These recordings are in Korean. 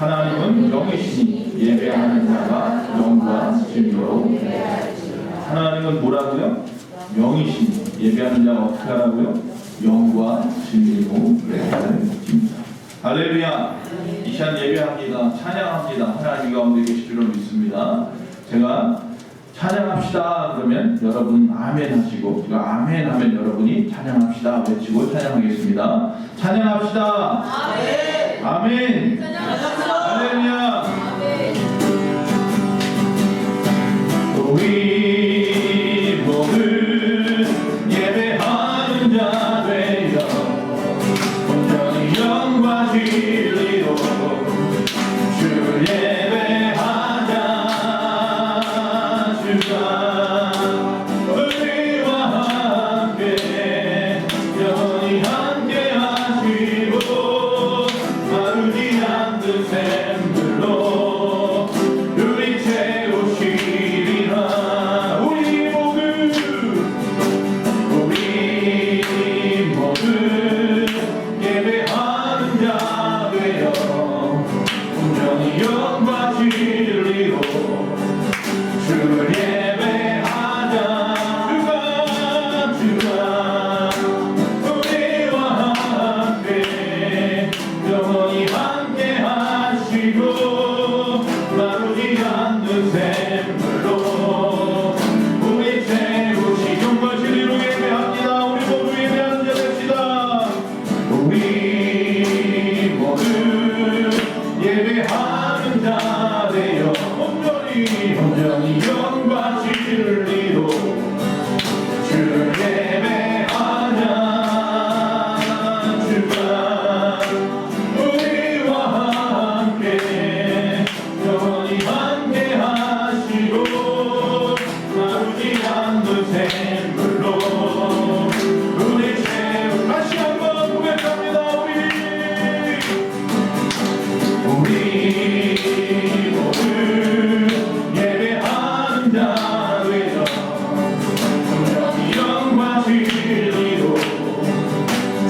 하나님은 영이시니 예배하는 자가 영과 진리로 하나님은 뭐라고요? 영이시니 예배하는 자가 어떻게 하라고요? 영과 진리로 예배하십니다. 할렐루야. 이 시간 예배합니다. 찬양합니다. 하나님 가운데 계실 줄로 믿습니다. 제가 찬양합시다 그러면 여러분 아멘 하시고, 제가 아멘 하면 여러분이 찬양합시다 외치고 찬양하겠습니다. 찬양합시다. 아멘. 아멘. 할렐루야. 우리 모두 예배하는 자 되어 온전히 영과 진리로 주를 예배하자. 주가 우리와 함께 영원히 함께 하시고 마르지 않는 샘들로 우리 채우시리라. 우리 모두 예배하는 자 되어 온전히 영과 진리로 주를 예배하자. 주가 우리와 함께 영원히 함께 하시고 마르지 않는 샘물로 우리 채우시. 영과 진리로 예배합니다. 우리 모두 예배하는 자 됩시다. 우리 모두 예배하는 자 되어 온전히 영과 진리로 주를 예배하자. 주가 우리와 함께 영원히 함께 하시고 마르지 않는 샘물로 우리 채우. 다시 한번 고백합니다. 우리 모두 예배하는 자 되어 온전히 영과 진리로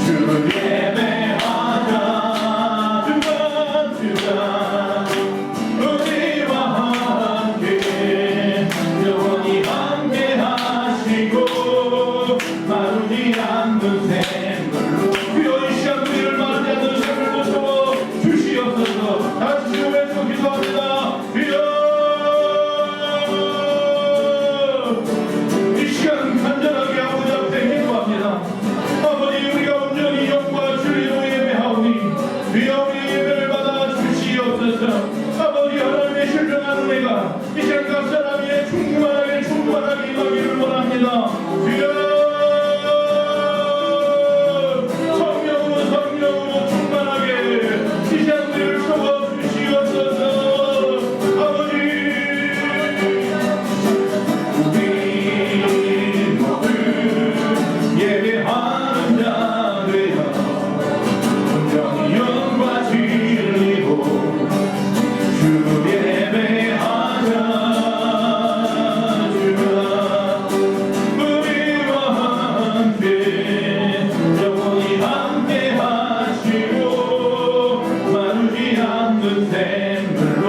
주를 예배하자. 주가 우리와 함께 영원히 함께 하시고 마르지 않는 샘물로 주여 이 시간 우리를 마르지 않는 샘물로 채워 주시옵소서. 다시 주여 기도합니다. 주여 이 시간 간절하게 아버지 앞에 기도합니다. 아버지 우리가 온전히 영과 진리로 예배하오니 주여 우리 예배를 받아 주시옵소서. 아버지 하나님의 신령한 은혜가 이 시간 각 사람에게 충만하게 임하기를 원합니다. 주여 성령으로 충만하게 이 시간 우리를 채워 주시옵소서. 아버지 우리 모두 예배하는 자 되어 온전히 영과 진리로 주를 예배하자. 주가 우리와 함께 영원히 함께 하시고 마르지 않는 샘물로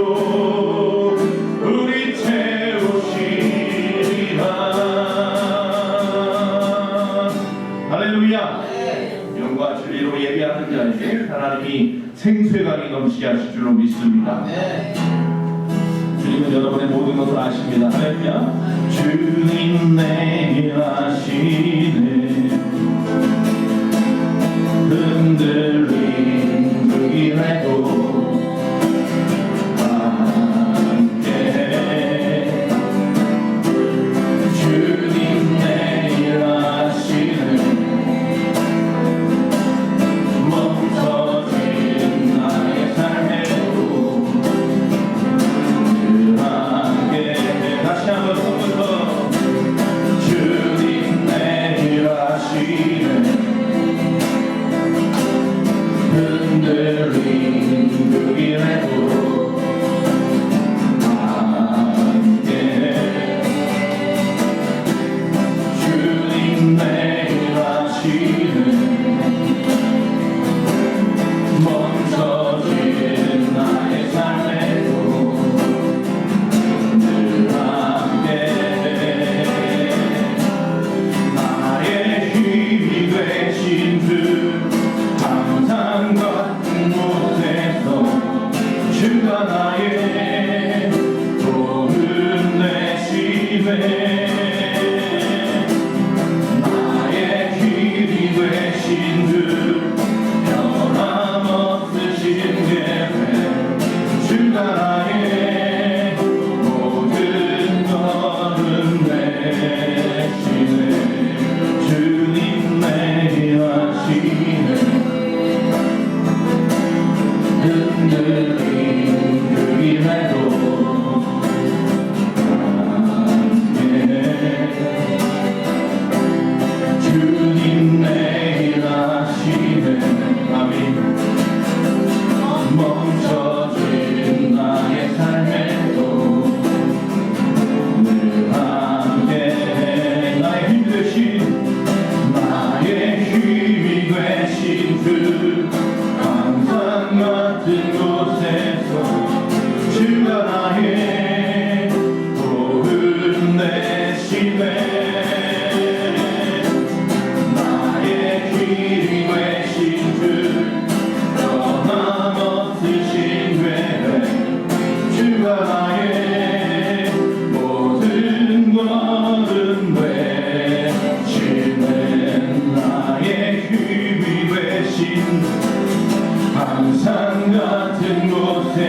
우리 채우시리라. 할렐루야. 영과 진리로 예배하는 자에게 하나님이 생수의 넘치게 하실 줄로 믿습니다. 주님은 여러분의 모든 것을 아십니다. 할렐루야. 주님 내게 아시네 흔들린 그 길에도 함께 주님 내게 아시네 멈춰진 나의 삶에도 늘 함께. 다시 한번 처음부터 주님 내게 아시네 흔들린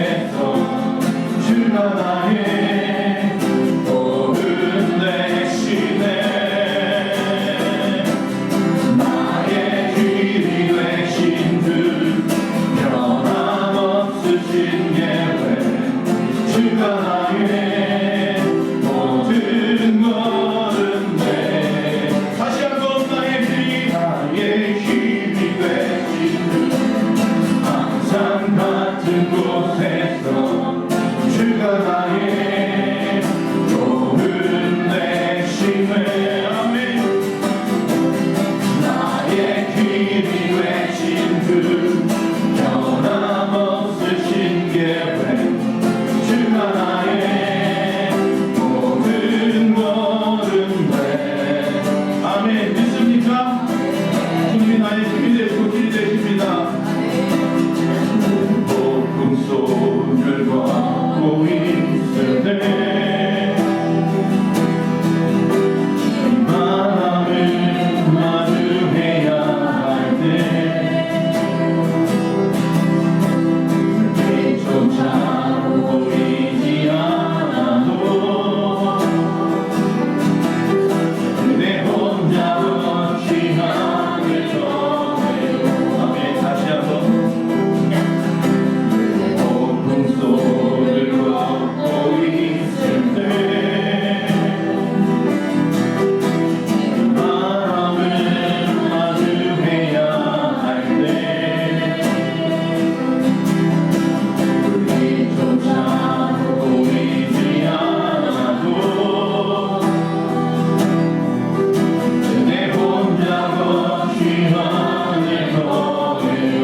곳에서 주가 나의 복을 내시네. 나의 길이 되신 주 변함없으신 계획 주가 나의 모든 걸음에 다시 한번 나의 길이 나의 힘이 되신 주 항상 같은 곳에서 주가 나의 복을 내시네. 아멘. 나의 길이 되신 주 변함없으신 계획 주가 나의 모든 걸음에 아멘. 믿습니까? 주님이 나의 힘이 되시고 길이 되십니다. 폭풍 속을 걷고 있을 때 바람을 마주해야 할 때 빛조차 보이지 않아도 내 혼자 걷지 않을 거예요. 아멘. 다시 한번 폭풍 속을 걷고 있을 때 바람을 마주해야 할 때 불빛조차 보이지 않아도 내 혼자 걷지 않을 거예요.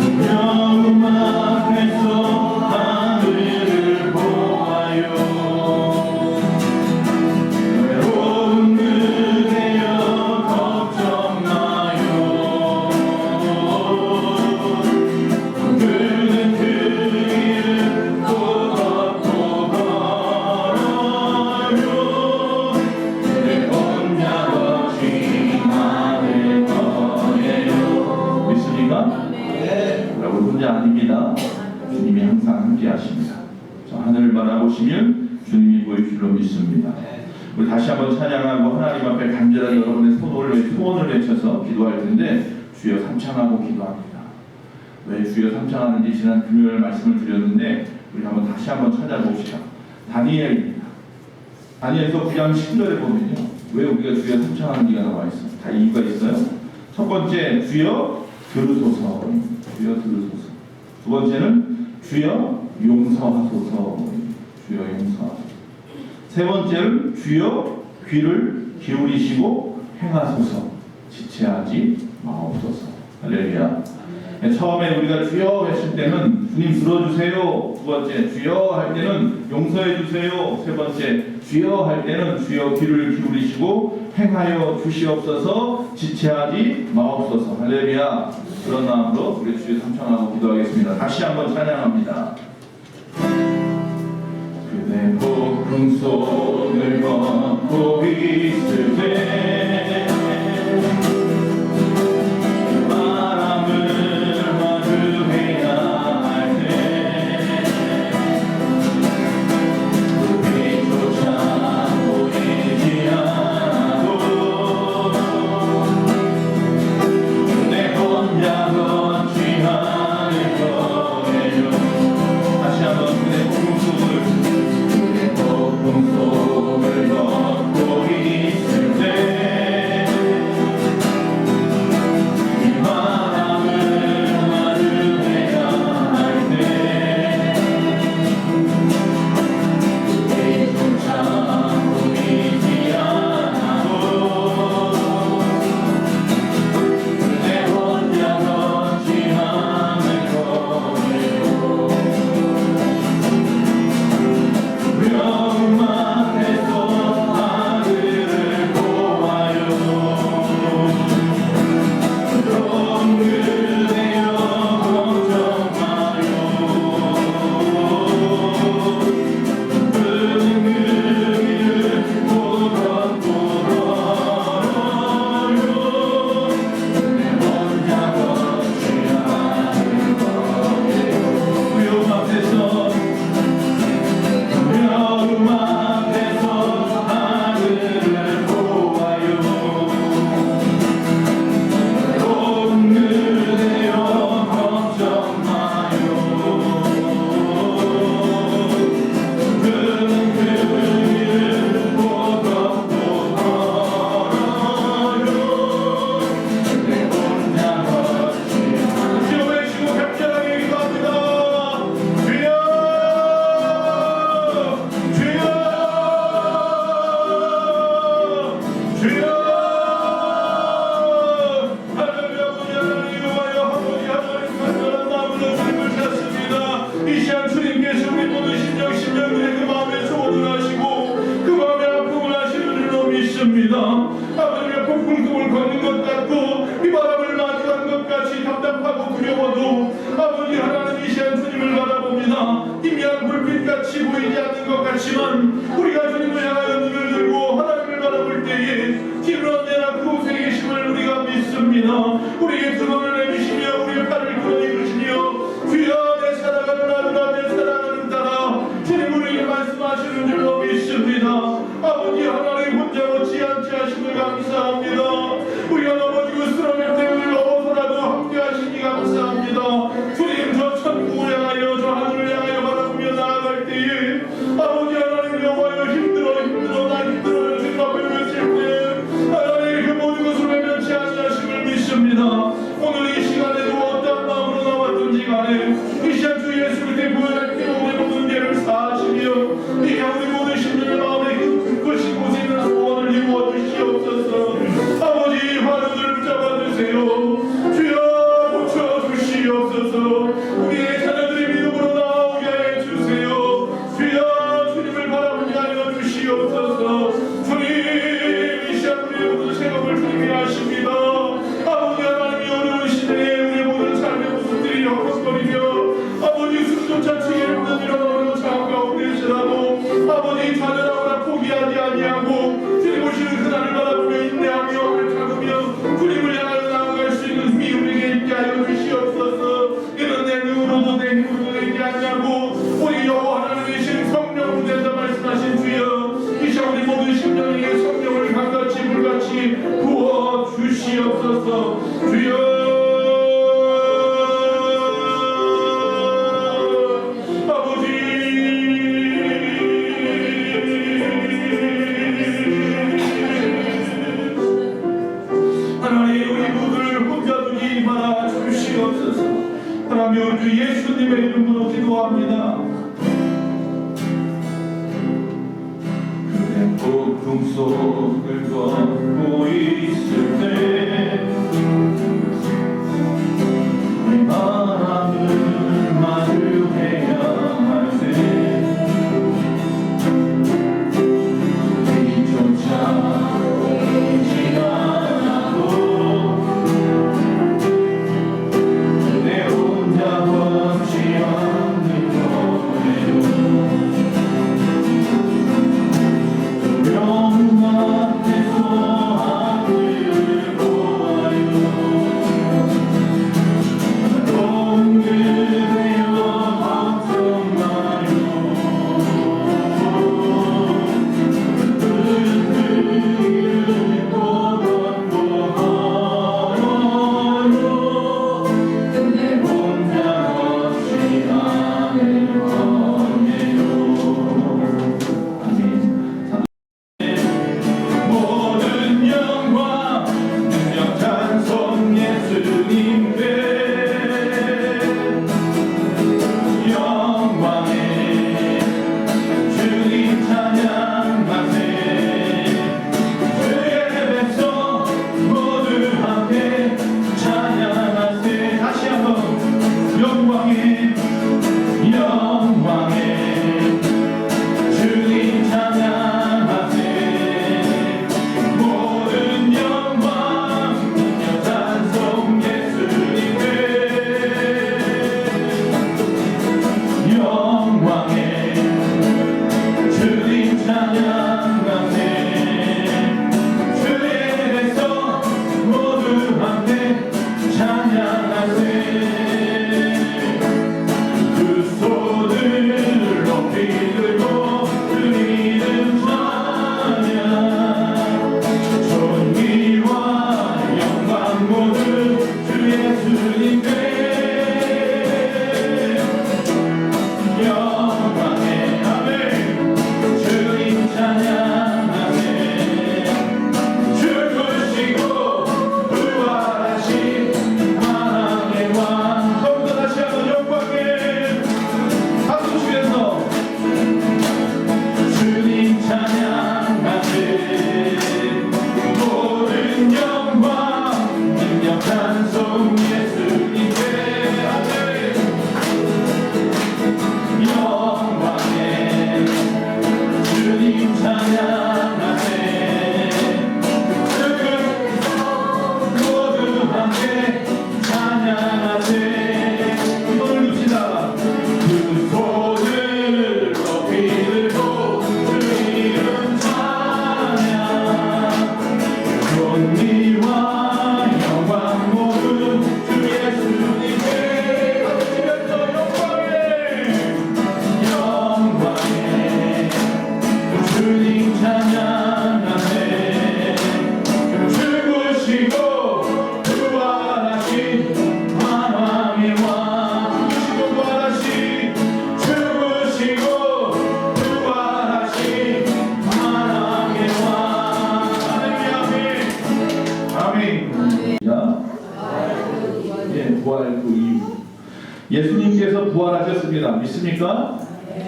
두려움 앞에서 하늘을 보아요. 외로움 그대여 걱정 마요. 그는 그 길을 또 걷고 걸어요. 내 혼자 걷지 않을 거예요. 믿습니까? 여러분 혼자 아닙니다. 주님이 항상 함께 하십니다. 저 하늘을 바라보시면 주님이 보일 줄로 믿습니다. 우리 다시 한번 찬양하고 하나님 앞에 간절하게 여러분의 소원을 외쳐서 기도할 텐데 주여 삼창하고 기도합니다. 왜 주여 삼창하는지 지난 금요일 말씀을 드렸는데 우리 다시 한번 찾아봅시다. 다니엘입니다. 다니엘서 9장 10절에 보면요. 왜 우리가 주여 삼창하는지가 나와 있어요. 다 이유가 있어요. 첫 번째 주여 들으소서. 주여 들으소서. 두 번째는 주여 용서하소서. 주여 용서하소서. 세 번째는 주여 귀를 기울이시고 행하소서. 지체하지 마옵소서. 할렐루야. 처음에 우리가 주여 했을 때는 주님 들어주세요. 두 번째 주여 할 때는 용서해 주세요. 세 번째 주여 할 때는 주여 귀를 기울이시고 행하여 주시옵소서. 지체하지 마옵소서. 할렐루야. 그런 마음으로 우리 주여 삼창하고 기도하겠습니다. 다시 한번 찬양합니다. 그대 폭풍 속을 걷고 있을 때 속을 걷고 있을 때 같이 보이지 않는 것 같지만 우리가 주님을 향하여 눈을 들고 하나님을 바라볼 때에 주님은 언제나 그곳에 계심을 우리가 믿습니다. 우리의 두 손을 내미시며 우리의 팔을 끌어입으시며 주여 내 사랑하는 아들아 내 사랑하는 딸아 주님 우리에게 말씀하시는 줄로 믿습니다. 아버지 하나님 혼자 못지 않게 하심을 감사합니다. 우리가 넘어지고 쓰러질 때 우리를 어서라도 함께 하시니 감사합니다. 주님 저 천국을 향하여 저 하늘을 향하여 바라보며 나아갈 때에 아버지 하나님 여호와여 힘들어 나 힘들어 주님 앞에 외칠 때 하나님 그 모든 것을 외면치 아니하심을 믿습니다. 오늘 이 시간에도 어떤 마음으로 나왔든지 간에 이 시간 주 예수를 대부할 때 우리 모든 죄를 사하시며 이 우리 모든 심령의 마음에 깊으신 곳에 있는 소원을 이루어 주시옵소서. 아버지 환우를 붙잡아 주세요. 주여 고쳐 주시옵소서. 우리의 자녀들의 믿음으로 나오게 해 주세요. 주여 주님을 바라보게 하여 주시옵소서. 주님 이 시간 우리의 모든 생업을 주님이 하십니다. 아버지 하나님이 어려운 시대에 우리의 모든 삶의 모습들이 헉헉거리며 아버지 숨조차 치기 힘든 이런 어려운 상황 가운데서라도 아버지 좌절하거나 포기하지 아니하고 주님 오시는 그날을 바라보며 인내하며 오늘 참으며 주님을 향하여 나아갈 수 있는 힘이 우리에게 있게 하여 주시옵소서. 이런 내 눈으로도 내 힘으로도 되지 않냐고 우리 여호와 하나님이신 성령 되다 말씀하신 주여 이 시간 우리 모든 심령에게 성령을 강같이 불같이 부어 주시옵소서. 주여 하나님 주 예수님의 이름으로 기도합니다. 그대 폭풍 속을 걷고 있을 때 우리 바람을 마주해야 할 때 이조차 보이지 않아도 영웅 앞에서 하늘을 예수님께서 부활하셨습니다. 믿습니까?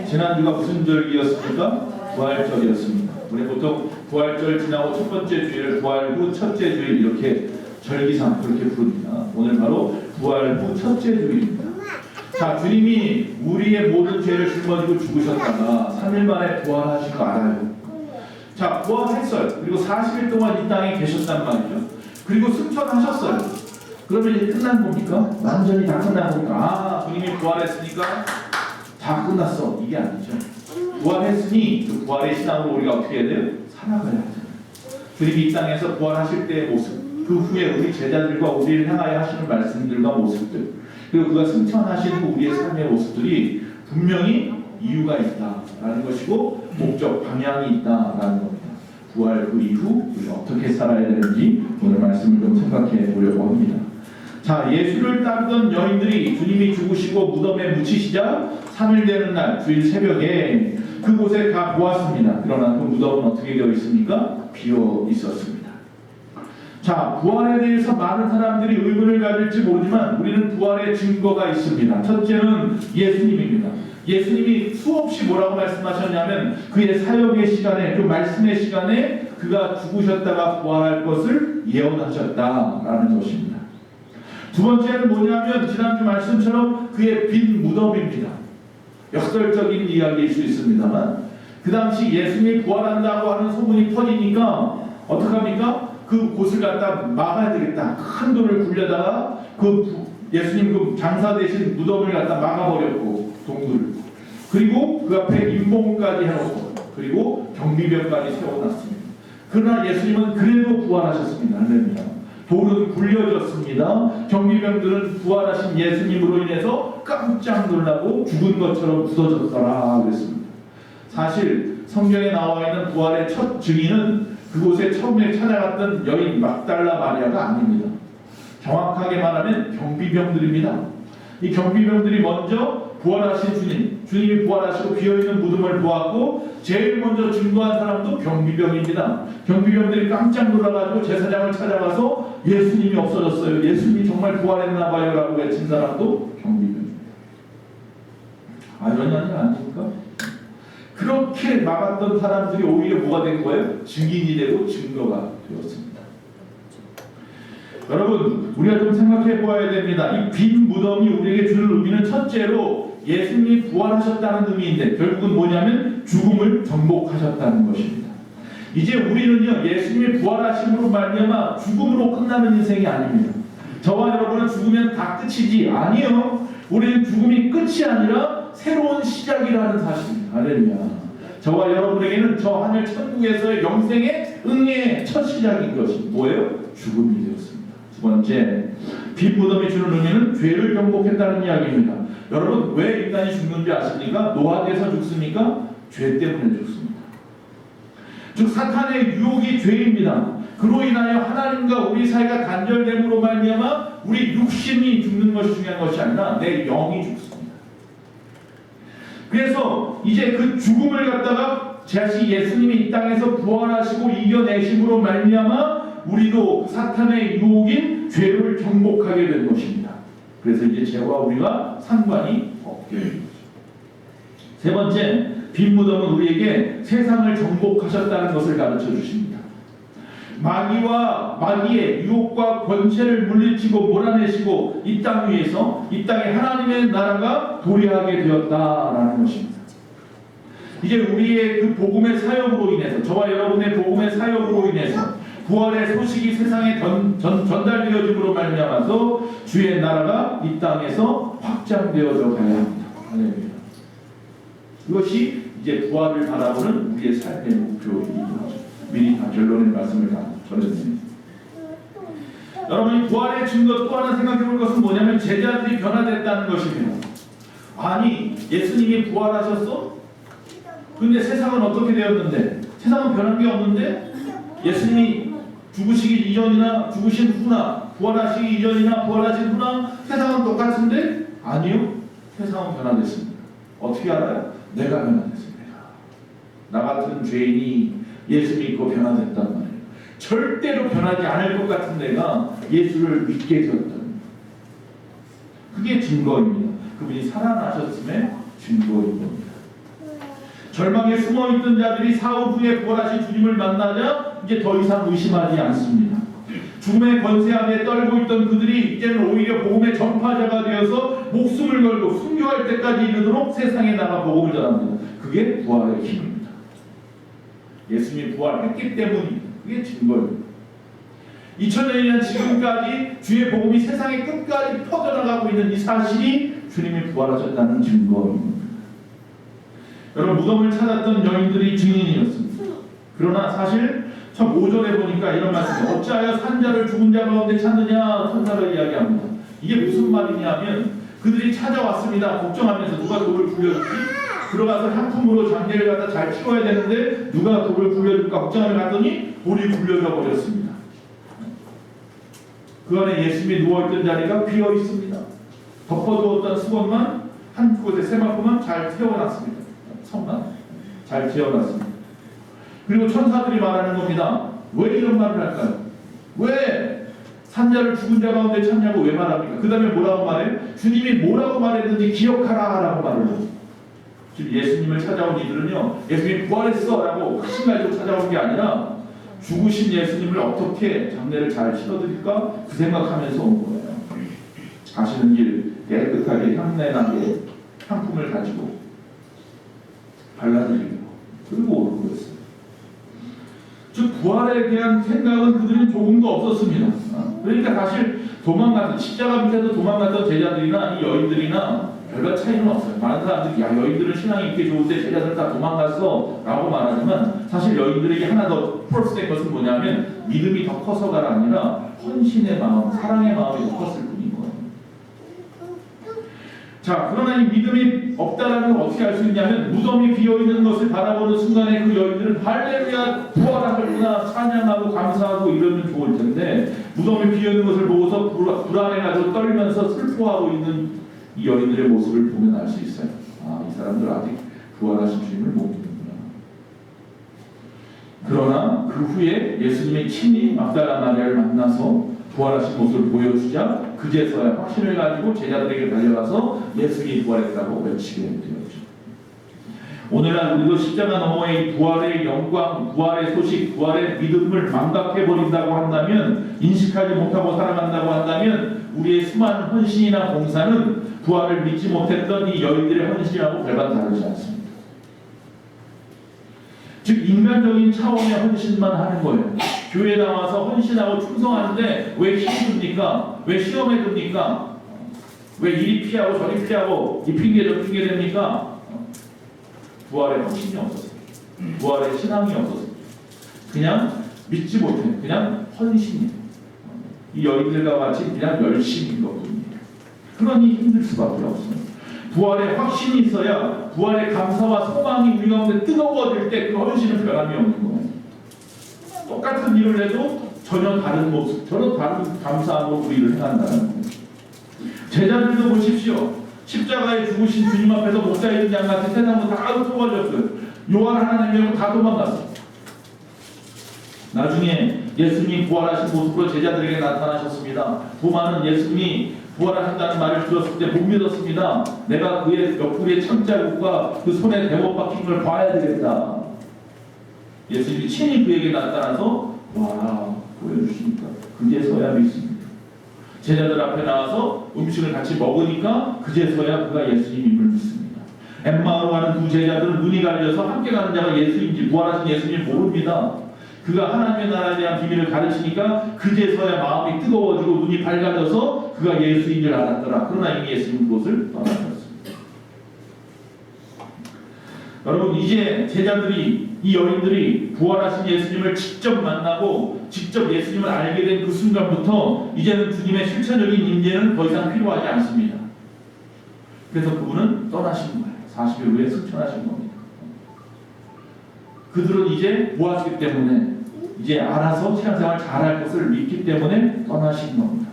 지난주가 무슨 절기였습니까? 부활절이었습니다. 우리 보통 부활절 지나고 첫 번째 주일을 부활 후 첫째 주일 이렇게 절기상 그렇게 부릅니다. 오늘 바로 부활 후 첫째 주일입니다. 자, 주님이 우리의 모든 죄를 짊어지고 죽으셨다가 3일 만에 부활하신 거 알아요. 자, 부활했어요. 그리고 40일 동안 이 땅에 계셨단 말이죠. 그리고 승천하셨어요. 그러면 이제 끝난 겁니까? 완전히 다 끝난 겁니까? 아, 주님이 부활했으니까 다 끝났어. 이게 아니죠. 부활했으니 그 부활의 신앙으로 우리가 어떻게 해야 돼요? 살아가야 돼요. 주님이 이 땅에서 부활하실 때의 모습, 그 후에 우리 제자들과 우리를 향하여 하시는 말씀들과 모습들, 그리고 그가 승천하신 후 우리의 삶의 모습들이 분명히 이유가 있다라는 것이고 목적, 방향이 있다라는 겁니다. 부활 그 이후 우리가 어떻게 살아야 되는지 오늘 말씀을 좀 생각해 보려고 합니다. 자, 예수를 따르던 여인들이 주님이 죽으시고 무덤에 묻히시자 3일 되는 날 주일 새벽에 그곳에 가 보았습니다. 그러나 그 무덤은 어떻게 되어 있습니까? 비어 있었습니다. 자, 부활에 대해서 많은 사람들이 의문을 가질지 모르지만 우리는 부활의 증거가 있습니다. 첫째는 예수님입니다. 예수님이 수없이 뭐라고 말씀하셨냐면 그의 사역의 시간에, 그 말씀의 시간에 그가 죽으셨다가 부활할 것을 예언하셨다라는 것입니다. 두 번째는 뭐냐면 지난주 말씀처럼 그의 빈 무덤입니다. 역설적인 이야기일 수 있습니다만 그 당시 예수님이 부활한다고 하는 소문이 퍼지니까 어떡합니까? 그 곳을 갖다 막아야 되겠다. 큰 돌을 굴려다가 그 예수님 그 장사 되신 무덤을 갖다 막아버렸고 동굴을, 그리고 그 앞에 임봉까지 해놓고 그리고 경비병까지 세워놨습니다. 그러나 예수님은 그래도 부활하셨습니다. 할렐루야. 돌은 굴려졌습니다. 경비병들은 부활하신 예수님으로 인해서 깜짝 놀라고 죽은 것처럼 굳어졌더라 그랬습니다. 사실 성경에 나와 있는 부활의 첫 증인은 그곳에 처음에 찾아갔던 여인 막달라 마리아가 아닙니다. 정확하게 말하면 경비병들입니다. 이 경비병들이 먼저 부활하신 주님이 부활하시고 비어있는 무덤을 보았고 제일 먼저 증거한 사람도 경비병입니다. 경비병들이 깜짝 놀라가지고 제사장을 찾아가서 예수님이 없어졌어요. 예수님이 정말 부활했나 봐요 라고 외친 사람도 경비병입니다. 아이러니한 일 아닙니까? 그렇게 막았던 사람들이 오히려 뭐가 된 거예요? 증인이 되고 증거가 되었습니다. 여러분, 우리가 좀 생각해 보아야 됩니다. 이 빈 무덤이 우리에게 주는 의미는 첫째로 예수님이 부활하셨다는 의미인데 결국은 뭐냐면 죽음을 정복하셨다는 것입니다. 이제 우리는요, 예수님이 부활하심으로 말미암아 죽음으로 끝나는 인생이 아닙니다. 저와 여러분은 죽으면 다 끝이지 아니요. 우리는 죽음이 끝이 아니라 새로운 시작이라는 사실입니다. 할렐루야. 저와 여러분에게는 저 하늘 천국에서의 영생의 응애의 첫 시작인 것이 뭐예요? 죽음이 되었습니다. 두 번째, 빈 무덤이 주는 의미는 죄를 정복했다는 이야기입니다. 여러분, 왜 인간이 죽는지 아십니까? 노화돼서 죽습니까? 죄 때문에 죽습니다. 즉 사탄의 유혹이 죄입니다. 그로 인하여 하나님과 우리 사이가 단절됨으로 말미암아 우리 육신이 죽는 것이 중요한 것이 아니라 내 영이 죽습니다. 그래서 이제 그 죽음을 갖다가 다시 예수님이 이 땅에서 부활하시고 이겨내심으로 말미암아 우리도 사탄의 유혹인 죄를 정복하게 된 것입니다. 그래서 이제 죄와 우리가 상관이 없게 된 거죠. 세 번째, 빈 무덤은 우리에게 세상을 정복하셨다는 것을 가르쳐 주십니다. 마귀의 유혹과 권세를 물리치고 몰아내시고 이 땅 위에서 이 땅에 하나님의 나라가 도래하게 되었다라는 것입니다. 이제 우리의 그 복음의 사역으로 인해서, 저와 여러분의 복음의 사역으로 인해서 부활의 소식이 세상에 전달되어짐으로 말미암아서 주의 나라가 이 땅에서 확장되어져 가야 합니다. 할렐루야. 이것이 이제 부활을 바라보는 우리의 삶의 목표인 거죠. 미리 다 결론의 말씀을 다 전해드립니다. 여러분이 부활의 증거 또 하나 생각해 볼 것은 뭐냐면 제자들이 변화됐다는 것입니다. 아니, 예수님이 부활하셨어? 근데 세상은 어떻게 되었는데? 세상은 변한 게 없는데? 예수님이 죽으시기 이전이나 죽으신 후나 부활하시기 이전이나 부활하신 후나 세상은 똑같은데? 아니요. 세상은 변화됐습니다. 어떻게 알아요? 내가 변화됐습니다. 나 같은 죄인이 예수 믿고 변화됐단 말이에요. 절대로 변하지 않을 것 같은 내가 예수를 믿게 되었다. 그게 증거입니다. 그분이 살아나셨음의 증거인 겁니다. 절망에 숨어있던 자들이 사후 후에 부활하신 주님을 만나자 이제 더 이상 의심하지 않습니다. 죽음의 권세 안에 떨고 있던 그들이 이제는 오히려 복음의 전파자가 되어서 목숨을 걸고 순교할 때까지 이르도록 세상에 나가 복음을 전합니다. 그게 부활의 힘입니다. 예수님이 부활했기 때문입니다. 그게 증거입니다. 2000년이나 지금까지 주의 복음이 세상의 끝까지 퍼져나가고 있는 이 사실이 주님이 부활하셨다는 증거입니다. 여러분, 무덤을 찾았던 여인들이 증인이었습니다. 그러나 사실 참 5절에 보니까 이런 말씀이에요. 어찌하여 산자를 죽은 자 가운데 찾느냐 천사가 이야기합니다. 이게 무슨 말이냐면 그들이 찾아왔습니다. 걱정하면서 누가 돌을 굴려줄지, 들어가서 향품으로 장례를 갖다 잘 치워야 되는데 누가 돌을 굴려줄까 걱정을 갔더니 돌이 굴려져 버렸습니다. 그 안에 예수님이 누워있던 자리가 비어 있습니다. 덮어두었던 수건만 한 곳에 세마포만 잘 태워놨습니다. 성만 잘 태워놨습니다. 그리고 천사들이 말하는 겁니다. 왜 이런 말을 할까요? 왜 산자를 죽은 자 가운데 찾냐고 왜 말합니까? 그 다음에 뭐라고 말해요? 주님이 뭐라고 말했는지 기억하라 라고 말해요. 지금 예수님을 찾아온 이들은요, 예수님이 부활했어 라고 확신 가지고 찾아온 게 아니라 죽으신 예수님을 어떻게 장례를 잘 치러드릴까 그 생각하면서 온 거예요. 가시는 길 깨끗하게 향내나게 향품을 가지고 발라드리고 그리고 오는 거였어요. 즉 부활에 대한 생각은 그들은 조금도 없었습니다. 그러니까 사실 도망갔던 십자가 밑에서 도망갔던 제자들이나 이 여인들이나 별반 차이는 없어요. 많은 사람들이 야 여인들은 신앙이 있게 좋은데 제자들 다 도망갔어 라고 말하지만 사실 여인들에게 하나 더 플러스된 것은 뭐냐면 믿음이 더 커서가 아니라 헌신의 마음, 사랑의 마음이 더 컸을 뿐인 거예요. 자, 그러나 이 믿음이 없다라는 걸 어떻게 알 수 있냐면 무덤이 비어있는 것을 바라보는 순간에 그 여인들은 할렐루야 부활하셨구나 찬양하고 감사하고 이러면 좋을 텐데 무덤이 비어있는 것을 보고서 불안해가지고 떨면서 슬퍼하고 있는 이 여인들의 모습을 보면 알 수 있어요. 아, 이 사람들 아직 부활하신 주님을 못 믿는구나. 그러나 그 후에 예수님이 친히 막달라 마리아를 만나서 부활하신 모습을 보여주자 그제서야 확신을 가지고 제자들에게 달려가서 예수님이 부활했다고 외치게 되었죠. 오늘날 우리도 십자가 너머의 부활의 영광, 부활의 소식, 부활의 믿음을 망각해버린다고 한다면, 인식하지 못하고 살아간다고 한다면 우리의 수많은 헌신이나 봉사는 부활을 믿지 못했던 이 여인들의 헌신하고 별반 다르지 않습니다. 즉 인간적인 차원의 헌신만 하는 거예요. 교회에 나와서 헌신하고 충성하는데 왜 힘이 듭니까? 왜 시험에 듭니까? 왜 이리 피하고 저리 피하고 이 핑계 저 핑계 됩니까? 부활의 헌신이 없었어요. 부활의 신앙이 없었어요. 그냥 믿지 못해. 그냥 헌신이에요. 이 여인들과 같이 그냥 열심인 것뿐이에요. 그러니 힘들 수밖에 없어요. 부활의 확신이 있어야 부활의 감사와 소망이 우리 가운데 뜨거워질 때 그 헌신은 변함이 없는 거예요. 똑같은 일을 해도 전혀 다른 모습, 전혀 다른 감사함으로 우리를 행한다는 거예요. 제자들도 보십시오. 십자가에 죽으신 주님 앞에서 목자 있는 양같이 세상으로 다 흩어버렸어요. 요한 하나 내밀고 다 도망갔어요. 나중에 예수님이 부활하신 모습으로 제자들에게 나타나셨습니다. 도마는 예수님이 부활하신다는 말을 들었을 때 못 믿었습니다. 내가 그의 옆구리에 참자국과 그 손에 대못 박힌 걸 봐야 되겠다. 예수님이 친히 그에게 나타나서 와 보여주시니까 그제서야 믿습니다. 제자들 앞에 나와서 음식을 같이 먹으니까 그제서야 그가 예수님임을 믿습니다. 엠마오로 가는 두 제자들은 눈이 갈려서 함께 가는 자가 예수인지 부활하신 예수님 모릅니다. 그가 하나님의 나라에 대한 비밀을 가르치니까 그제서야 마음이 뜨거워지고 눈이 밝아져서 그가 예수인 줄 알았더라. 그러나 이미 예수님 그곳을 떠나셨습니다. 여러분 이제 제자들이 이 여인들이 부활하신 예수님을 직접 만나고 직접 예수님을 알게 된 그 순간부터 이제는 주님의 실체적인 임재는 더 이상 필요하지 않습니다. 그래서 그분은 떠나신 거예요. 40일 후에 승천하신 겁니다. 그들은 이제 모았기 때문에 이제 알아서 신앙생활 잘할 것을 믿기 때문에 떠나신 겁니다.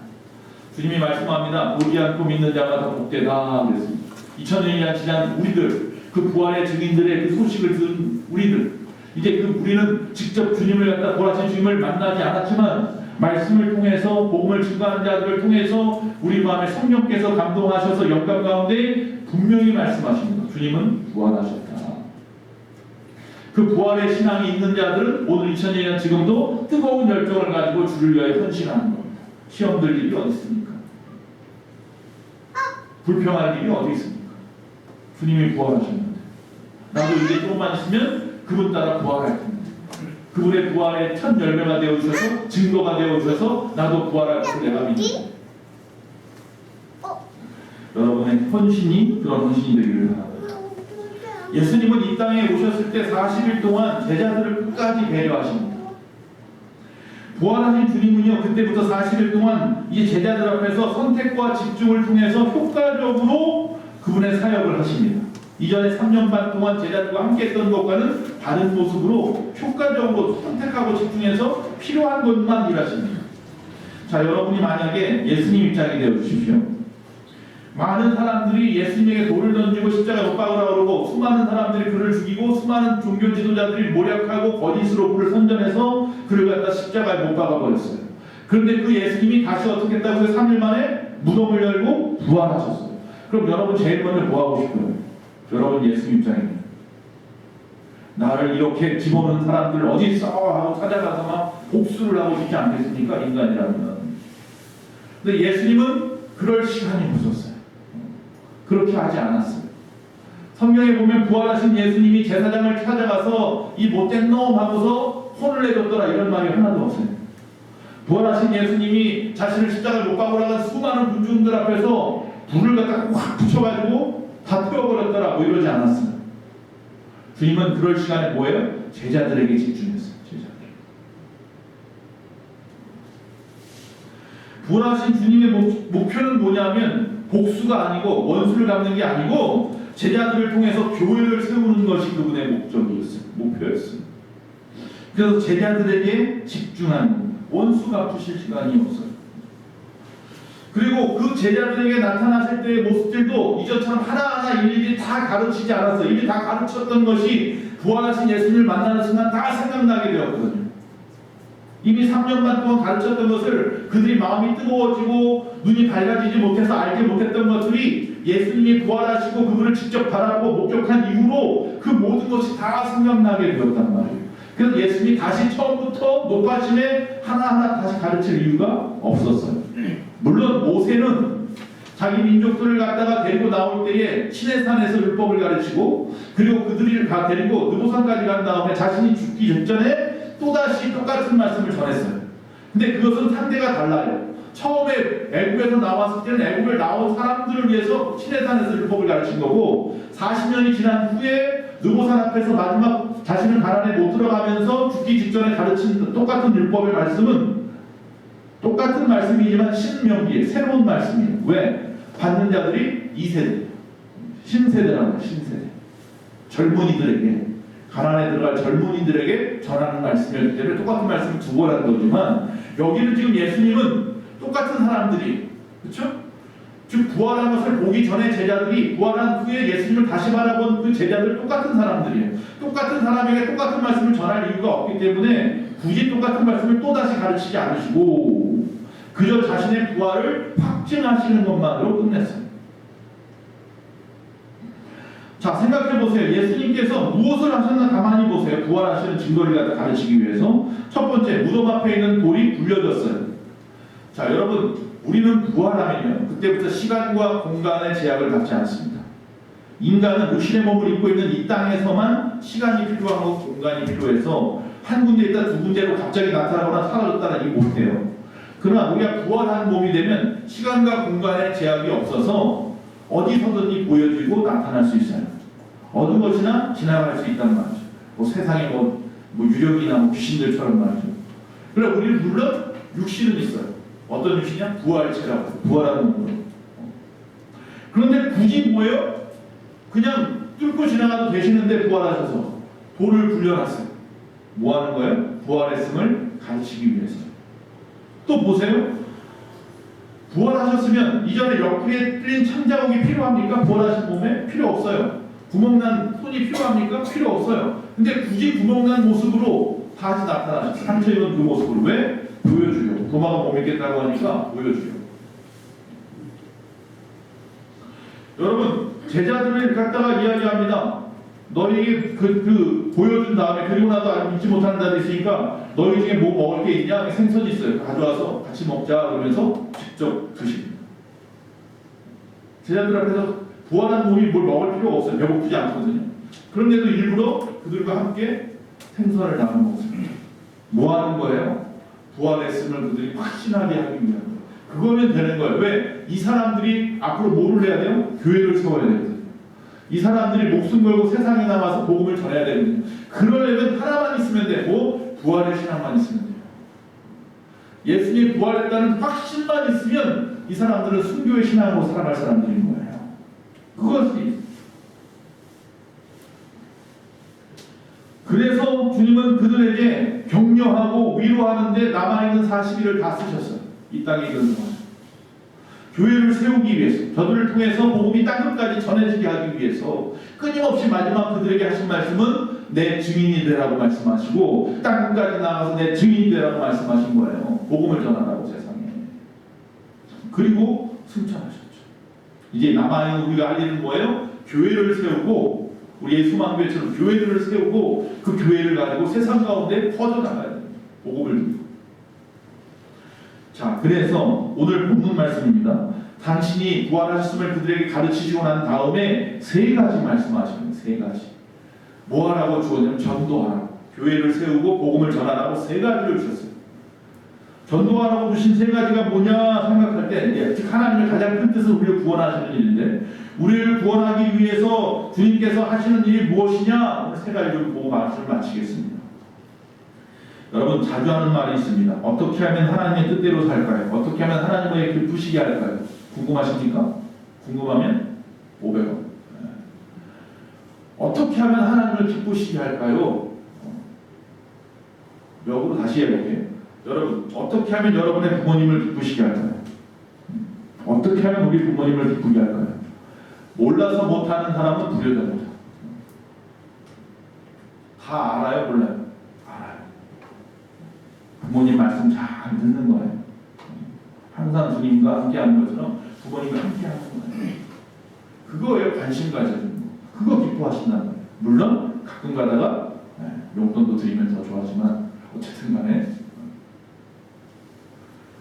주님이 말씀합니다. 보지 않고 믿는 자가 더 복되다 그랬습니다. 2000년이 지난 우리들, 그 부활의 증인들의 그 소식을 들은 우리들, 이제 그 우리는 직접 주님을 갖다 부활하신 주님을 만나지 않았지만 말씀을 통해서 복음을 증거하는 자들을 통해서 우리 마음에 성령께서 감동하셔서 영감 가운데 분명히 말씀하십니다. 주님은 부활하셨다. 그 부활의 신앙이 있는 자들은 오늘 2000년 지금도 뜨거운 열정을 가지고 주를 위하여 헌신하는 겁니다. 시험 들 일이 어디 있습니까? 불평할 일이 어디 있습니까? 주님이 부활하셨는데 나도 이제 조금만 있으면 그분 따라 부활할 텐데 그분의 부활의 첫 열매가 되어주셔서 증거가 되어주셔서 나도 부활할 것을 내가 믿는다. 여러분의 헌신이 그런 헌신이 되기를 바랍니다. 예수님은 이 땅에 오셨을 때 40일 동안 제자들을 끝까지 배려하십니다. 부활하신 주님은요, 그때부터 40일 동안 이 제자들 앞에서 선택과 집중을 통해서 효과적으로 그분의 사역을 하십니다. 이전에 3년 반 동안 제자들과 함께 했던 것과는 다른 모습으로 효과적으로 선택하고 집중해서 필요한 것만 일하십니다. 자, 여러분이 만약에 예수님 입장이 되어 주십시오. 많은 사람들이 예수님에게 돌을 던지고 십자가 못 박으라고 그러고 수많은 사람들이 그를 죽이고 수많은 종교 지도자들이 모략하고 거짓으로 그를 선전해서 그를 갖다 십자가에 못 박아버렸어요. 그런데 그 예수님이 다시 어떻게 했다고 해서 3일 만에 무덤을 열고 부활하셨어요. 그럼 여러분 제일 먼저 뭐 하고 싶어요? 여러분 예수님 입장입니다. 나를 이렇게 집어넣은 사람들 어디 있어? 하고 찾아가서 막 복수를 하고 싶지 않겠습니까? 인간이라면. 근데 예수님은 그럴 시간이 없었어요. 그렇게 하지 않았어요. 성경에 보면 부활하신 예수님이 제사장을 찾아가서 이 못된 놈 하고서 혼을 내줬더라 이런 말이 하나도 없어요. 부활하신 예수님이 자신을 십자가에 못 박으라는 수많은 군중들 앞에서 불을 갖다가 확 붙여가지고 다 태워버렸더라 뭐 이러지 않았어요. 주님은 그럴 시간에 뭐예요? 제자들에게 집중했어요. 제자들. 부활하신 주님의 목표는 뭐냐면 복수가 아니고 원수를 갚는 게 아니고 제자들을 통해서 교회를 세우는 것이 그분의 목적이었어요. 목표였어요. 그래서 제자들에게 집중하는 원수 갚으실 시간이 없어요. 그리고 그 제자들에게 나타나실 때의 모습들도 이전처럼 하나하나 일일이 다 가르치지 않았어요. 이미 다 가르쳤던 것이 부활하신 예수님을 만나는 순간 다 생각나게 되었거든요. 이미 3년 반 동안 가르쳤던 것을 그들이 마음이 뜨거워지고 눈이 밝아지지 못해서 알지 못했던 것들이 예수님이 부활하시고 그분을 직접 바라보고 목격한 이후로 그 모든 것이 다 생각나게 되었단 말이에요. 그래서 예수님이 다시 처음부터 높아짐에 하나하나 다시 가르칠 이유가 없었어요. 물론 모세는 자기 민족들을 갖다가 데리고 나올 때에 시내산에서 율법을 가르치고 그리고 그들을 다 데리고 느보산까지 간 다음에 자신이 죽기 직전에 또다시 똑같은 말씀을 전했어요. 근데 그것은 상대가 달라요. 처음에 애굽에서 나왔을 때는 애굽을 나온 사람들을 위해서 시내산에서 율법을 가르친 거고 40년이 지난 후에 느보산 앞에서 마지막 자신을 가난에 못 들어가면서 죽기 직전에 가르친 똑같은 율법의 말씀은 똑같은 말씀이지만 신명기에 새로운 말씀이에요. 왜? 받는 자들이 2세대 신세대라고 해요. 신세대 젊은이들에게 가난에 들어갈 젊은이들에게 전하는 말씀이었기 때문에 똑같은 말씀을 두 번 한 거지만 여기는 지금 예수님은 똑같은 사람들이 그렇죠? 즉 부활한 것을 보기 전에 제자들이 부활한 후에 예수님을 다시 바라본 그 제자들 똑같은 사람들이에요. 똑같은 사람에게 똑같은 말씀을 전할 이유가 없기 때문에 굳이 똑같은 말씀을 또다시 가르치지 않으시고 그저 자신의 부활을 확증하시는 것만으로 끝냈어요. 자, 생각해보세요. 예수님께서 무엇을 하셨나 가만히 보세요. 부활하시는 증거를 갖다 가르치기 위해서 첫 번째, 무덤 앞에 있는 돌이 굴려졌어요. 자, 여러분 우리는 부활하면요 그때부터 시간과 공간의 제약을 받지 않습니다. 인간은 육신의 몸을 입고 있는 이 땅에서만 시간이 필요하고 공간이 필요해서 한 군데 있다 두 군데로 갑자기 나타나거나 사라졌다는 이 못해요. 그러나 우리가 부활한 몸이 되면 시간과 공간의 제약이 없어서 어디서든지 보여지고 나타날 수 있어요. 어느 것이나 지나갈 수 있단 말이죠. 뭐 세상에 뭐 유령이나 뭐 귀신들처럼 말이죠. 그러나 우리는 물론 육신은 있어요. 어떤 육신이냐? 부활체라고. 부활하는 몸으로. 그런데 굳이 뭐예요? 그냥 뚫고 지나가도 되시는데 부활하셔서 돌을 굴려놨어요. 뭐 하는 거예요? 부활했음을 가르치기 위해서. 또 보세요. 부활하셨으면 이전에 옆구리에 뚫린 창자국이 필요합니까? 부활하신 몸에? 필요 없어요. 구멍난 손이 필요합니까? 필요 없어요. 근데 굳이 구멍난 모습으로 다시 나타나셨어요. 상처 입은 그 모습으로. 왜? 보여주려고. 도마가 못 믿겠다고 하니까 보여줘요. 여러분, 제자들을 갖다가 이야기합니다. 너희에게 보여준 다음에 그리고 나도 아직 믿지 못하는 자들이 있으니까 너희 중에 뭐 먹을 게 있냐? 생선이 있어요. 가져와서 같이 먹자 그러면서 직접 드십니다. 제자들 앞에서 부활한 몸이 뭘 먹을 필요가 없어요. 배고프지 않거든요. 그런데도 일부러 그들과 함께 생선을 나눠 먹습니다. 뭐 하는 거예요? 부활했음을 그들이 확신하게 하기 위한 거예요. 그거면 되는 거예요. 왜? 이 사람들이 앞으로 뭐를 해야 돼요? 교회를 세워야 되거든요. 이 사람들이 목숨 걸고 세상에 나와서 복음을 전해야 되거든요. 그러려면 하나만 있으면 되고 부활의 신앙만 있으면 돼요. 예수님이 부활했다는 확신만 있으면 이 사람들은 순교의 신앙으로 살아갈 사람들인 거예요. 그것이. 그래서 주님은 그들에게 격려하고 위로하는데 남아있는 40일을 다 쓰셨어요. 이 땅에 있는 동안. 교회를 세우기 위해서, 저들을 통해서 복음이 땅끝까지 전해지게 하기 위해서 끊임없이 마지막 그들에게 하신 말씀은 내 증인이 되라고 말씀하시고 땅끝까지 나가서 내 증인이 되라고 말씀하신 거예요. 복음을 전하라고 세상에. 그리고 승천하셨죠. 이제 남아있는 우리가 할 일은 뭐예요? 교회를 세우고, 우리 예수만교회처럼 교회들을 세우고 그 교회를 가지고 세상 가운데 퍼져나가야 돼요. 복음을 듣고. 자, 그래서 오늘 본문 말씀입니다. 당신이 부활하셨음을 그들에게 가르치시고 난 다음에 세 가지 말씀하시는 세 가지. 뭐 하라고 주었냐면 전도하라. 교회를 세우고 복음을 전하라고 세 가지를 주셨어요. 전도하라고 주신 세 가지가 뭐냐 생각할 때 하나님의 가장 큰 뜻은 우리를 구원하시는 일인데 우리를 구원하기 위해서 주님께서 하시는 일이 무엇이냐 오늘 세 가지를 보고 말씀을 마치겠습니다. 여러분 자주 하는 말이 있습니다. 어떻게 하면 하나님의 뜻대로 살까요? 어떻게 하면 하나님을 기쁘시게 할까요? 궁금하십니까? 궁금하면 500원. 어떻게 하면 하나님을 기쁘시게 할까요? 역으로 다시 해볼게요. 여러분 어떻게 하면 여러분의 부모님을 기쁘시게 할까요? 어떻게 하면 우리 부모님을 기쁘게 할까요? 몰라서 못하는 사람은 불효자입니다. 다 알아요? 몰라요? 알아요. 부모님 말씀 잘 듣는 거예요. 항상 주님과 함께하는 것처럼 부모님과 함께하는 거예요. 그거에 관심 가지는 거. 그거 기뻐하신다는 거예요. 물론 가끔 가다가 용돈도 드리면 더 좋아하지만 어쨌든 간에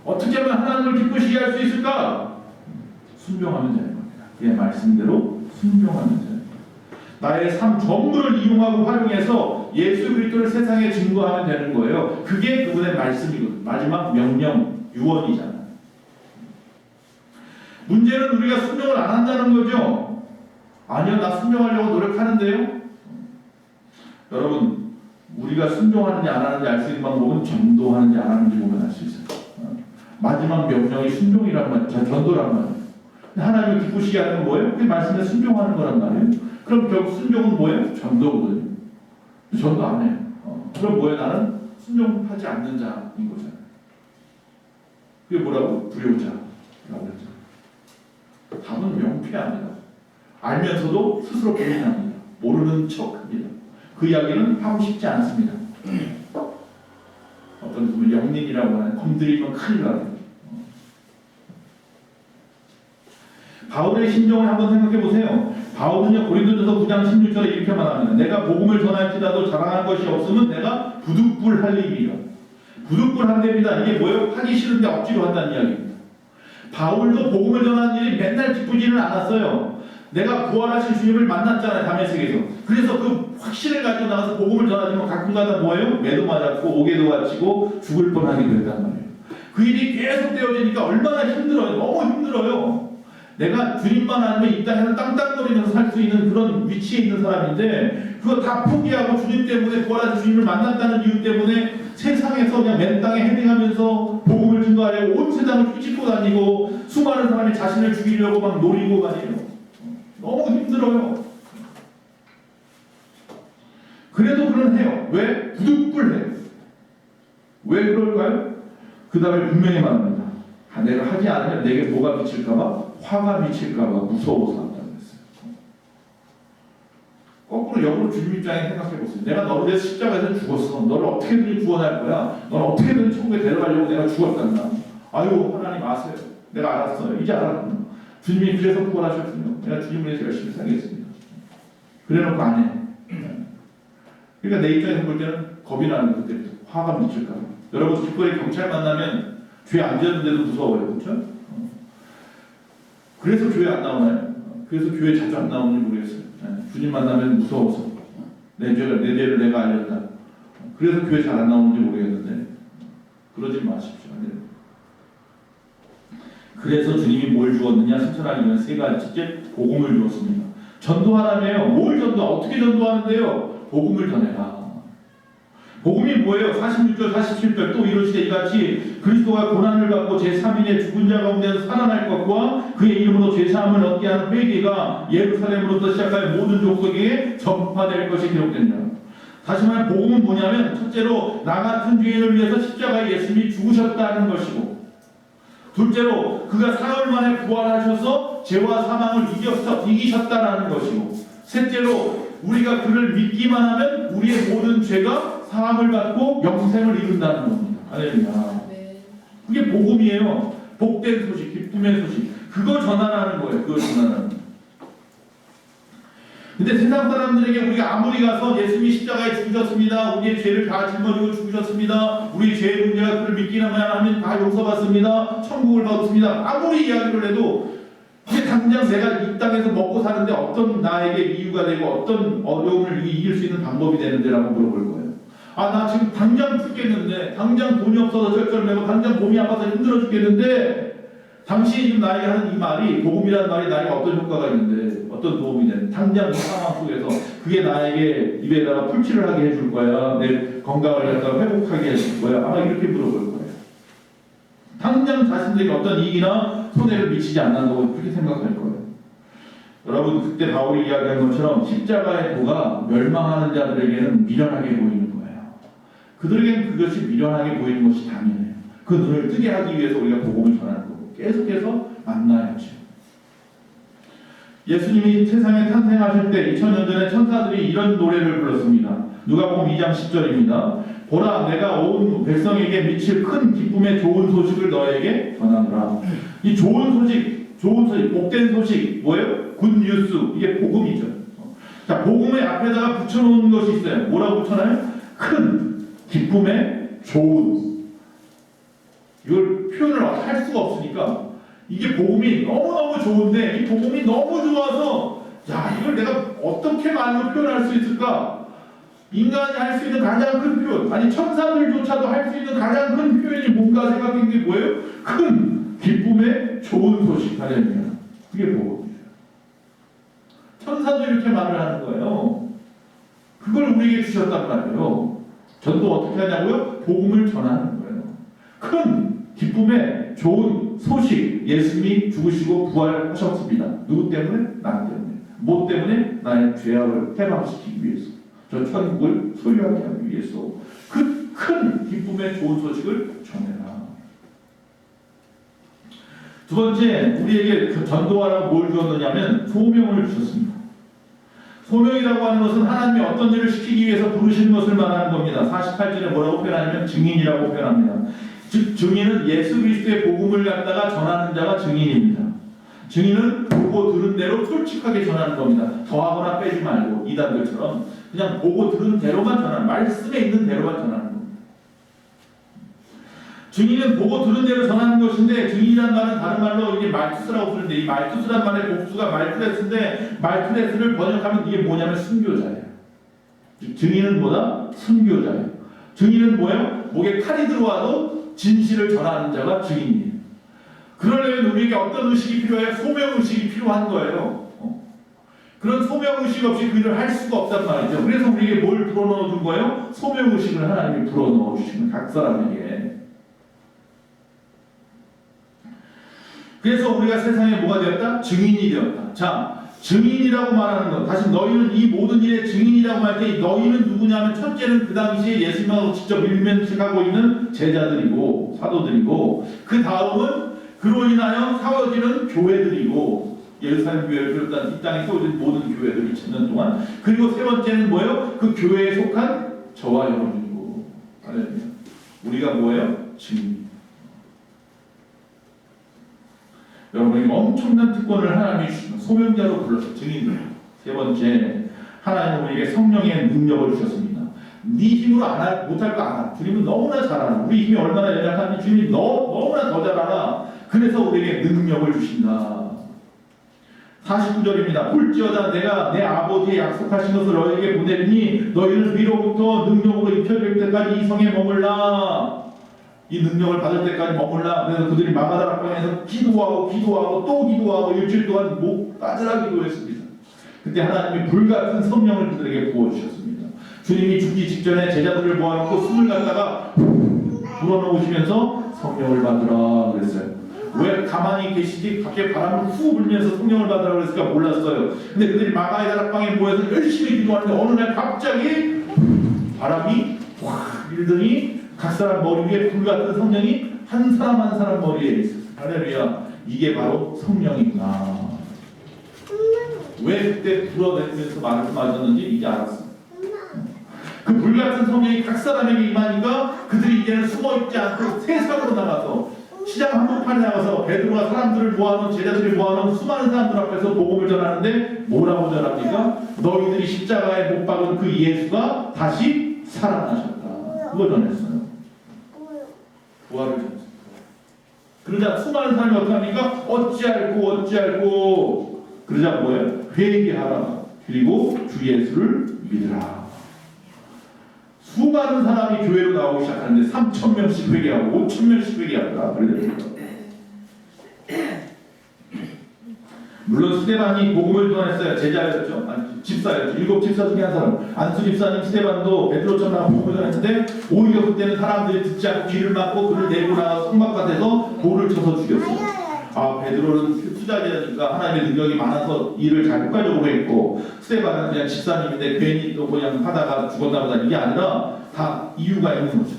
어떻게 하면 하나님을 기쁘시게 할 수 있을까? 순종하면 되는 겁니다. 예, 말씀대로 순종하면 되는 겁니다. 나의 삶 전부를 이용하고 활용해서 예수 그리스도를 세상에 증거하면 되는 거예요. 그게 그분의 말씀이거든요. 마지막 명령, 유언이잖아요. 문제는 우리가 순종을 안 한다는 거죠. 아니요, 나 순종하려고 노력하는데요. 여러분, 우리가 순종하는지 안 하는지 알 수 있는 방법은 전도하는지 안 하는지 보면 알 수 있어요. 마지막 명령이 순종이란 말이에요. 전도란 말이에요. 하나님을 기쁘시게 하는 건 뭐예요? 그 말씀에 순종하는 거란 말이에요. 그럼 결국 순종은 뭐예요? 전도거든요. 전도 안 해요. 그럼 뭐예요? 나는 순종하지 않는 자인 거잖아요. 그게 뭐라고? 불효자라고 했죠. 답은 명쾌합니다. 알면서도 스스로 부인합니다. 모르는 척합니다. 그 이야기는 하고 싶지 않습니다. 어떤 분은 영린이라고 하는 건드리면 큰일 나요. 바울의 심정을 한번 생각해 보세요. 바울은요 고린도전서 9장 16절에 이렇게 말합니다. 내가 복음을 전할지라도 자랑할 것이 없으면 내가 부득불할 일이라. 부득불한답니다. 이게 뭐예요? 하기 싫은데 억지로 한다는 이야기입니다. 바울도 복음을 전하는 일이 맨날 기쁘지는 않았어요. 내가 부활하신 주님을 만났잖아요. 다메섹에서. 그래서 그 확신을 가지고 나가서 복음을 전하지만 가끔가다 뭐예요? 매도 맞았고 옥에도 갇히고 죽을 뻔하게 됐단 말이에요. 그 일이 계속 되어지니까 얼마나 힘들어요. 너무 힘들어요. 내가 주님만 알면 이 땅에서 땅땅거리면서 살 수 있는 그런 위치에 있는 사람인데 그거 다 포기하고 주님 때문에 부활하신 주님을 만났다는 이유 때문에 세상에서 그냥 맨 땅에 헤딩하면서 복음을 증거하려고 온 세상을 휘짓고 다니고 수많은 사람이 자신을 죽이려고 막 노리고 다니고 너무 힘들어요. 그래도 그는 해요. 왜? 부득불해요. 왜 그럴까요? 그 다음에 분명히 말합니다. 내가 하지 않으면 내게 뭐가 미칠까봐? 화가 미칠까봐 무서워서 한다고 했어요. 거꾸로 한편으로 역으로 주님 입장에 생각해보세요. 내가 너를 위해서 십자가에서 죽었어. 너를 어떻게든 구원할 거야. 너를 어떻게든 천국에 데려가려고 내가 죽었단다. 아유 하나님 아세요. 내가 알았어요. 이제 알았군요. 주님이 그래서 구원하셨군요. 내가 주님을 위해서 열심히 살겠습니다. 그래놓고 안 해. 그러니까 내 입장에서 볼 때는 겁이 나는 그때부터 화가 미칠까. 여러분 길거리 경찰 만나면 죄 안 지었는데도 무서워요. 그렇죠? 그래서 교회 안 나오나요? 그래서 교회 자주 안 나오는지 모르겠어요. 주님 만나면 무서워서 내 죄를 내가 알렸다. 그래서 교회 잘 안 나오는지 모르겠는데 그러지 마십시오. 그래서 주님이 뭘 주었느냐? 신천하기는 세 가지. 첫째, 복음을 주었습니다. 전도하라며요. 뭘 어떻게 전도하는데요? 복음을 전해라. 복음이 뭐예요? 46절, 47절 또 이르시되 이같이 그리스도가 고난을 받고 제3일에 죽은 자 가운데서 살아날 것과 그의 이름으로 죄사함을 얻게 하는 회개가 예루살렘으로부터 시작하여 모든 족속에게 전파될 것이 기록된다. 다시 말해 복음은 뭐냐면 첫째로 나 같은 죄인을 위해서 십자가에 예수님이 죽으셨다는 것이고, 둘째로 그가 사흘 만에 부활하셔서 죄와 사망을 이기셨다는 것이고, 셋째로 우리가 그를 믿기만 하면 우리의 모든 죄가 사함을 받고 영생을 이룬다는 겁니다. 할렐루야. 그게 복음이에요. 복된 소식, 기쁨의 소식. 그거 전하라는 거예요. 그거 전하라는. 근데 세상 사람들에게 우리가 아무리 가서 예수님이 십자가에 죽으셨습니다. 우리의 죄를 다 짊어지고 죽으셨습니다. 우리 죄의 문제가 그를 믿기만 하면 다 용서받습니다. 천국을 받습니다. 아무리 이야기를 해도 이게 당장 내가 이 땅에서 먹고 사는데 어떤 나에게 이유가 되고 어떤 어려움을 이길 수 있는 방법이 되는데라고 물어볼 거예요. 아, 나 지금 당장 죽겠는데, 당장 돈이 없어서 절절매고 당장 몸이 아파서 힘들어 죽겠는데, 당신이 지금 나에게 하는 이 말이, 복음이라는 말이 나에게 어떤 효과가 있는데, 어떤 도움이 되는, 당장 이 상황 속에서 그게 나에게 입에다가 풀칠을 하게 해줄 거야, 내 건강을 갖다가 회복하게 해줄 거야, 아마 이렇게 물어볼 거예요. 당장 자신들에게 어떤 이익이나 손해를 미치지 않는다고 그렇게 생각할 거예요. 여러분, 그때 바울이 이야기한 것처럼 십자가의 도가 멸망하는 자들에게는 미련하게 보이는 거예요. 그들에게는 그것이 미련하게 보이는 것이 당연해요. 그 눈을 뜨게 하기 위해서 우리가 복음을 전하는 거고 계속해서 만나야죠. 예수님이 세상에 탄생하실 때 2000년 전에 천사들이 이런 노래를 불렀습니다. 누가복음 2장 10절입니다. 보라, 내가 온 백성에게 미칠 큰 기쁨의 좋은 소식을 너에게 전하노라. 이 좋은 소식, 복된 소식 뭐예요? 굿뉴스. 이게 복음이죠. 자, 복음의 앞에다가 붙여놓은 것이 있어요. 뭐라고 붙여놔요? 큰 기쁨의 좋은. 이걸 표현을 할 수가 없으니까 이게 복음이 너무너무 좋은데 이 복음이 너무 좋아서 야, 이걸 내가 어떻게 말로 표현할 수 있을까? 인간이 할 수 있는 가장 큰 표현, 아니 천사들조차도 할 수 있는 가장 큰 표현이 뭔가 생각한 게 뭐예요? 큰 기쁨의 좋은 소식. 하려면 그게 복음이에요. 천사도 이렇게 말을 하는 거예요. 그걸 우리에게 주셨단 말이에요. 전도 어떻게 하냐고요? 복음을 전하는 거예요. 큰 기쁨의 좋은 소식. 예수님이 죽으시고 부활하셨습니다. 누구 때문에? 나 때문에. 뭐 때문에? 나의 죄악을 해방시키기 위해서. 저 천국을 소유하게 하기 위해서. 그 큰 기쁨의 좋은 소식을 전해라. 두 번째, 우리에게 전도하라고 뭘 주었느냐면 소명을 주셨습니다. 소명이라고 하는 것은 하나님이 어떤 일을 시키기 위해서 부르신 것을 말하는 겁니다. 48절에 뭐라고 표현하냐면 증인이라고 표현합니다. 즉 증인은 예수 그리스도의 복음을 갖다가 전하는 자가 증인입니다. 증인은 보고 들은 대로 솔직하게 전하는 겁니다. 더하거나 빼지 말고 이단들처럼 그냥 보고 들은 대로만 전하는, 말씀에 있는 대로만 전하는 겁니다. 증인은 보고 들은 대로 전하는 것인데, 증인이란 말은 다른 말로 이게 말투스라고 부르는데, 이 말투스란 말의 복수가 말투레스인데, 말투레스를 번역하면 이게 뭐냐면 순교자예요. 증인은 뭐다? 순교자예요. 증인은 뭐예요? 목에 칼이 들어와도 진실을 전하는 자가 증인이에요. 그러려면 우리에게 어떤 의식이 필요해요? 소명 의식이 필요한 거예요. 그런 소명 의식 없이 그 일을 할 수가 없단 말이죠. 그래서 우리에게 뭘 불어넣어 준 거예요? 소명 의식을 하나님이 불어넣어 주시는 각 사람에게. 그래서 우리가 세상에 뭐가 되었다? 증인이 되었다. 자, 증인이라고 말하는 것. 다시 너희는 이 모든 일의 증인이라고 할 때 너희는 누구냐면 첫째는 그 당시에 예수님하고 직접 일면식하고 있는 제자들이고 사도들이고, 그 다음은 그로 인하여 세워지는 교회들이고, 예루살렘 교회를 비롯한 이 땅에 세워진 모든 교회들 2000년 동안. 그리고 세 번째는 뭐예요? 그 교회에 속한 저와 여러분이고. 할렐루야. 우리가 뭐예요? 증인. 여러분이 엄청난 특권을 하나님이 주시는 소명자로 불러서 증인들. 세 번째, 하나님은 우리에게 성령의 능력을 주셨습니다. 네 힘으로 못할 거 알아. 주님은 너무나 잘 알아. 우리 힘이 얼마나 연약한지 주님이 너무나 더 잘 알아. 그래서 우리에게 능력을 주신다. 49절입니다. 볼지어다 내가 내 아버지의 약속하신 것을 너희에게 보내리니 너희는 위로부터 능력으로 입혀질 때까지 이 성에 머물라. 이 능력을 받을 때까지 머물라. 그래서 그들이 마가다락방에서 기도하고 또 기도하고 일주일 동안 목 빠져라 기도했습니다. 그때 하나님이 불같은 성령을 그들에게 부어주셨습니다. 주님이 죽기 직전에 제자들을 모아놓고 숨을 갖다가 불어넣으시면서 성령을 받으라 그랬어요. 왜 가만히 계시지 갑자기 바람을 후 불면서 성령을 받으라 그랬을까 몰랐어요. 근데 그들이 마가의 다락방에 모여서 열심히 기도하는데 어느 날 갑자기 바람이 확 일더니 각 사람 머리 위에 불같은 성령이 한 사람 한 사람 머리에 있었어요. 할렐루야. 이게 바로 성령이구나. 왜 그때 불어내면서 말을 맞았는지 이제 알았어. 그 불같은 성령이 각 사람에게 임하니까 그들이 이제는 숨어있지 않고 세상으로 나가서 시장 한복판에 나가서 베드로가 사람들을 모아놓은 제자들을 모아놓은 수많은 사람들 앞에서 복음을 전하는데 뭐라고 전합니까? 너희들이 십자가에 못 박은 그 예수가 다시 살아나셨다. 그걸 전했어요. 부활을 전했어요. 그러자 수많은 사람이 어떻게 합니까? 어찌할꼬 그러자 뭐예요? 회개하라. 그리고 주 예수를 믿으라. 수많은 사람이 교회로 나오기 시작하는데 3,000명씩 회개하고 5,000명씩 회개한다. 그러더라고요. 물론 스데반이 복음을 전했어요. 제자였죠. 아니, 집사였죠. 7 집사 중에 한 사람. 안수 집사님 스데반도 베드로처럼 나가 복음을 전했는데 오히려 그때는 사람들이 듣지 않고 귀를 막고 그를 내고 나가 성막밭에서 돌을 쳐서 죽였어요. 아, 베드로는 투자자니까 하나님의 능력이 많아서 일을 잘 효과적으로 했고 스데반은 그냥 집사님인데 괜히 또 그냥 하다가 죽었나 보다. 이게 아니라 다 이유가 있는 거죠.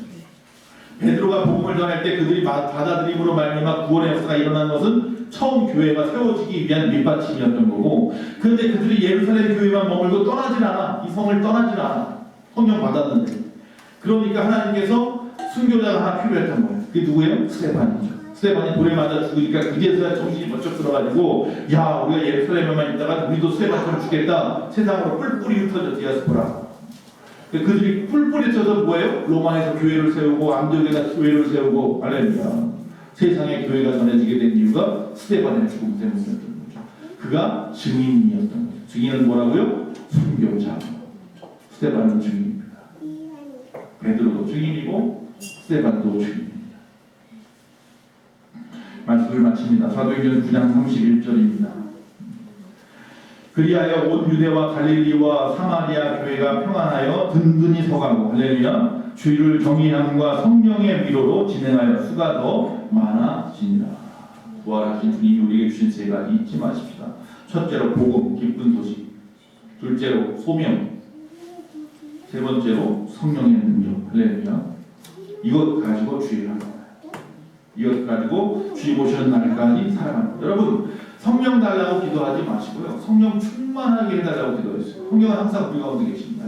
베드로가 복음을 전할 때 그들이 받아들임으로 말미암아 구원의 역사가 일어난 것은 처음 교회가 세워지기 위한 밑받침이었던 거고, 그런데 그들이 예루살렘 교회만 머물고 떠나질 않아. 이 성을 떠나질 않아. 성령 받았는데. 그러니까 하나님께서 순교자가 하나 필요했던 거예요. 그게 누구예요? 스데반이죠. 스데반이 돌에 맞아 죽으니까 그제서야 정신이 번쩍 들어가지고 야, 우리가 예루살렘에만 있다가 우리도 스데반처럼 죽겠다. 세상으로 뿔뿔이 흩어져 디아스포라. 그들이 뿔뿔이 흩어져 뭐예요? 로마에서 교회를 세우고 안디옥에다 교회를 세우고 할렐루야. 세상에 교회가 전해지게 된 이유가 스데반의 죽음 때문이었던 거죠. 그가 증인이었던 거죠. 증인은 뭐라고요? 순교자. 스데반은 증인입니다. 베드로도 증인이고 스데반도 증인입니다. 말씀을 마칩니다. 사도행전 9장 31절입니다. 그리하여 온 유대와 갈릴리와 사마리아 교회가 평안하여 든든히 서가고 할렐루야 주의를 경외함과 성령의 위로로 진행하여 수가 더 많아지니라. 부활하신 주님이 우리에게 주신 세 가지 잊지 마십시다. 첫째로 복음, 기쁜 소식. 둘째로 소명. 세 번째로 성령의 능력. 할렐루야. 이것 가지고 주의를 합니다. 이것 가지고 주님 오시는 날까지 살아갑니다. 여러분, 성령 달라고 기도하지 마시고요. 성령 충만하게 해달라고 기도했어요. 성령은 항상 우리 가운데 계십니다.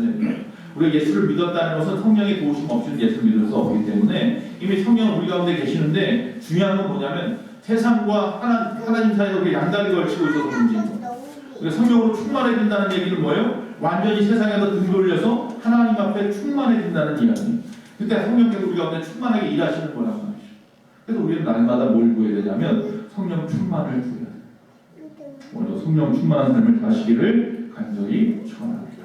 우리가 예수를 믿었다는 것은 성령의 도우심 없이는 예수를 믿을 수 없기 때문에 이미 성령은 우리 가운데 계시는데 중요한 건 뭐냐면 세상과 하나님 사이에 양다리 걸치고 있어서 문제인 거예요. 그러니까 성령으로 충만해진다는 얘기는 뭐예요? 완전히 세상에서 등 돌려서 하나님 앞에 충만해진다는 이야기. 그때 성령께서 우리 가운데 충만하게 일하시는 거란 말이죠. 그래서 우리는 날마다 뭘 구해야 되냐면 성령 충만을 구해야 돼요. 오늘도 성령 충만한 삶을 사시기를 간절히 축원합니다.